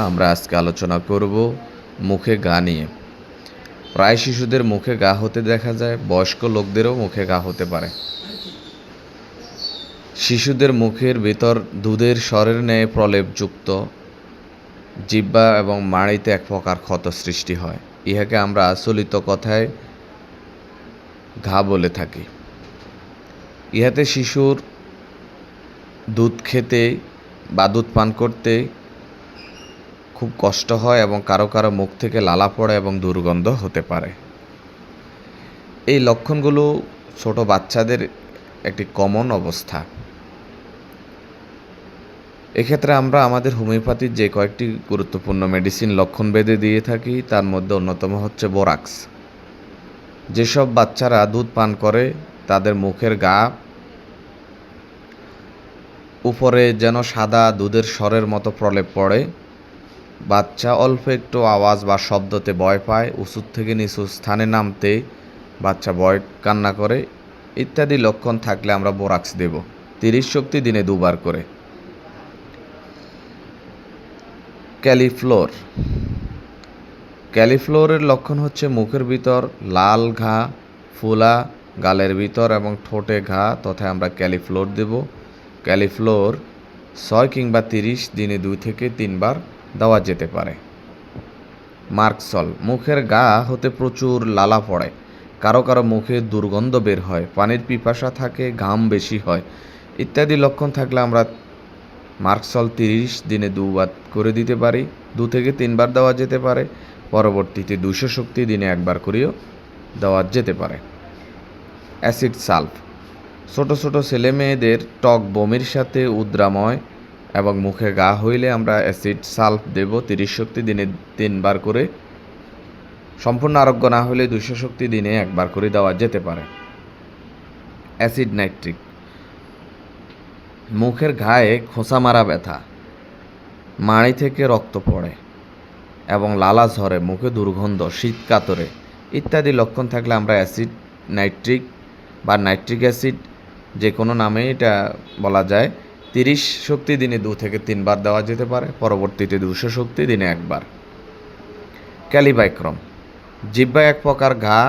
আমরা আজকে আলোচনা করব মুখে ঘা নিয়ে। প্রায় শিশুদের মুখে ঘা হতে দেখা যায়, বয়স্ক লোকদেরও মুখে ঘা হতে পারে। শিশুদের মুখের ভিতর দুধের স্বরের ন্যায় প্রলেপযুক্ত জিহ্বা এবং মাড়িতে এক প্রকার ক্ষত সৃষ্টি হয়। ইহাকে আমরা চলিত কথায় ঘা বলে থাকি। ইহাতে শিশুর দুধ খেতে বা দুধ পান করতে খুব কষ্ট হয় এবং কারো কারো মুখ থেকে লালা পড়ে এবং দুর্গন্ধ হতে পারে। এই লক্ষণগুলো ছোট বাচ্চাদের একটি কমন অবস্থা। এক্ষেত্রে আমরা আমাদের হোমিওপ্যাথির যে কয়েকটি গুরুত্বপূর্ণ মেডিসিন লক্ষণ ভেদে দিয়ে থাকি, তার মধ্যে অন্যতম হচ্ছে বোরাক্স। যেসব বাচ্চারা দুধ পান করে তাদের মুখের ঘা উপরে যেন সাদা দুধের স্বরের মতো প্রলেপ পড়ে, বাচ্চা অল্প একটু আওয়াজ বা শব্দতে ভয় পায়, উঁচু থেকে নিচু স্থানে নামতে বাচ্চা ভয় কান্না করে ইত্যাদি লক্ষণ থাকলে আমরা বোরাক্স দেব 30 শক্তি দিনে 2 বার করে। ক্যালিফ্লোরের লক্ষণ হচ্ছে মুখের ভিতর লাল ঘা, ফোলা, গালের ভিতর এবং ঠোঁটে ঘা, তথা আমরা ক্যালিফ্লোর দেব। ক্যালিফ্লোর 6 কিংবা 30 দিনে 2 থেকে 3 বার দেওয়া যেতে পারে। মার্কসল, মুখের ঘা হতে প্রচুর লালা পড়ে, কারো কারো মুখে দুর্গন্ধ বের হয়, পানির পিপাসা থাকে, ঘাম বেশি হয় ইত্যাদি লক্ষণ থাকলে আমরা মার্কসল 30 দিনে 2 বার করে দিতে পারি। 2 থেকে 3 বার দেওয়া যেতে পারে। পরবর্তীতে 200 শক্তি দিনে 1 বার করেও দেওয়া যেতে পারে। অ্যাসিড সালফ, ছোট ছোট ছেলে মেয়েদের টক বমির সাথে উদ্রাময় এবং মুখে ঘা হইলে আমরা অ্যাসিড সালফ দেব 30 শক্তি দিনে 3 বার করে। সম্পূর্ণ আরোগ্য না হলে 200 শক্তি দিনে 1 বার করে দেওয়া যেতে পারে। অ্যাসিড নাইট্রিক, মুখের ঘায়ে খোঁচা মারা ব্যথা, মাড়ি থেকে রক্ত পড়ে এবং লালা ঝরে, মুখে দুর্গন্ধ, শীত কাতরে ইত্যাদি লক্ষণ থাকলে আমরা অ্যাসিড নাইট্রিক বা নাইট্রিক অ্যাসিড যে কোনো নামে এটা বলা যায় 30 শক্তি দিনে 2 থেকে 3 বার দেওয়া যেতে পারে। পরবর্তীতে 200 শক্তি দিনে 1 বার। ক্যালিবাইক্রম, জিহ্বা এক প্রকার ঘা,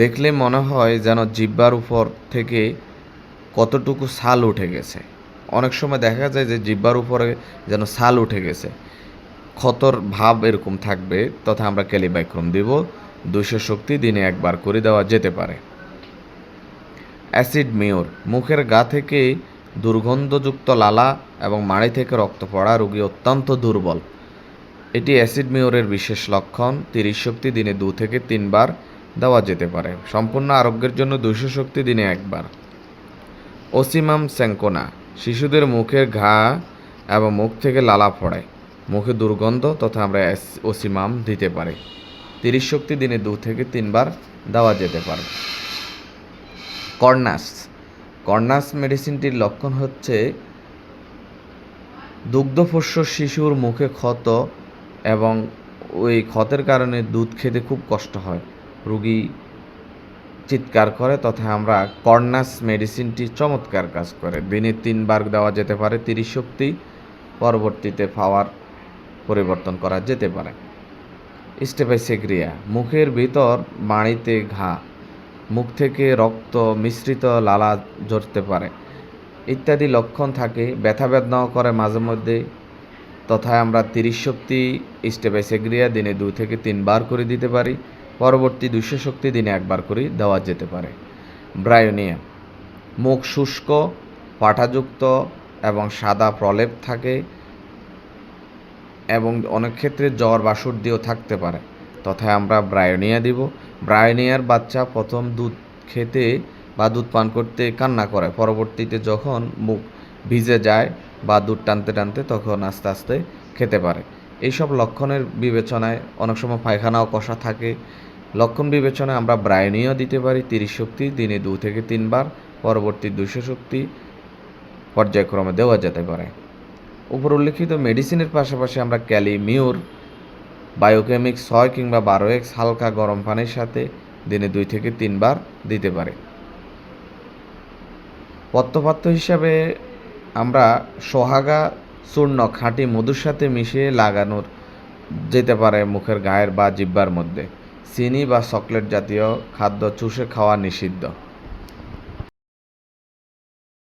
দেখলে মনে হয় যেন জিহ্বার উপর থেকে কতটুকু ছাল উঠে গেছে। অনেক সময় দেখা যায় যে জিহ্বার উপরে যেন ছাল উঠে গেছে, ক্ষতর ভাব এরকম থাকবে, তথা আমরা ক্যালিবাইক্রম দেব 200 শক্তি দিনে 1 বার করে দেওয়া যেতে পারে। অ্যাসিড মিওর, মুখের ঘা থেকে দুর্গন্ধযুক্ত লালা এবং মাড়ি থেকে রক্ত পড়া, রোগী অত্যন্ত দুর্বল। এটি অ্যাসিড মিওরের বিশেষ লক্ষণ। 30 শক্তি দিনে 2 থেকে 3 বার দেওয়া যেতে পারে। সম্পূর্ণ আরোগ্যের জন্য 200 শক্তি দিনে 1 বার। ওসিমাম স্যাঙ্কোনা, শিশুদের মুখের ঘা এবং মুখ থেকে লালা পড়ে, মুখে দুর্গন্ধ, তথা আমরা ওসিমাম দিতে পারি। 30 শক্তি দিনে 2 থেকে 3 বার দেওয়া যেতে পারে। কর্নাস মেডিসিনটির লক্ষণ হচ্ছে দুগ্ধপোষ্য শিশুর মুখে ক্ষত এবং ওই ক্ষতের কারণে দুধ খেতে খুব কষ্ট হয়, রোগী চিৎকার করে, তথা আমরা কর্নাস মেডিসিনটি চমৎকার কাজ করে। দিনে 3 বার দেওয়া যেতে পারে 30 শক্তি, পরবর্তীতে পাওয়ার পরিবর্তন করা যেতে পারে। স্টেফাইসেগ্রিয়া, মুখের ভিতর মাড়িতে ঘা, মুখ থেকে রক্ত মিশ্রিত লালা ঝরতে পারে ইত্যাদি লক্ষণ থাকে, ব্যথা বেদনাও করে মাঝে মধ্যে, তথা আমরা 30 শক্তি স্টেফাইসেগ্রিয়া দিনে 2 থেকে 3 বার করে দিতে পারি। পরবর্তী 200 শক্তি দিনে 1 বার করে দেওয়া যেতে পারে। ব্রায়োনিয়া, মুখ শুষ্ক, পাঠাযুক্ত এবং সাদা প্রলেপ থাকে এবং অনেক ক্ষেত্রে জ্বর বা সর্দিও থাকতে পারে, তথা আমরা ব্রায়োনিয়া দিব। ব্রায়োনিয়ার বাচ্চা প্রথম দুধ খেতে বা দুধ পান করতে কান্না করে, পরবর্তীতে যখন মুখ ভিজে যায় বা দুধ টানতে টানতে তখন আস্তে আস্তে খেতে পারে। এইসব লক্ষণের বিবেচনায় অনেক সময় পায়খানাও কষা থাকে, লক্ষণ বিবেচনায় আমরা ব্রায়োনিয়া দিতে পারি 30 শক্তি দিনে 2 থেকে 3 বার। পরবর্তী 200 শক্তি পর্যায়ক্রমে দেওয়া যেতে পারে। উপর উল্লেখিত মেডিসিনের পাশাপাশি আমরা ক্যালিমিউর বায়োকেমিক 6 কিংবা 12x হালকা গরম পানির সাথে দিনে 2 থেকে 3 বার দিতে পারি। পথ্যপাত্য হিসাবে আমরা সোহাগা চূর্ণ খাঁটি মধুর সাথে মিশিয়ে লাগানোর যেতে পারে মুখের গায়ের বা জিহ্বার মধ্যে। চিনি বা চকলেট জাতীয় খাদ্য চুষে খাওয়া নিষিদ্ধ।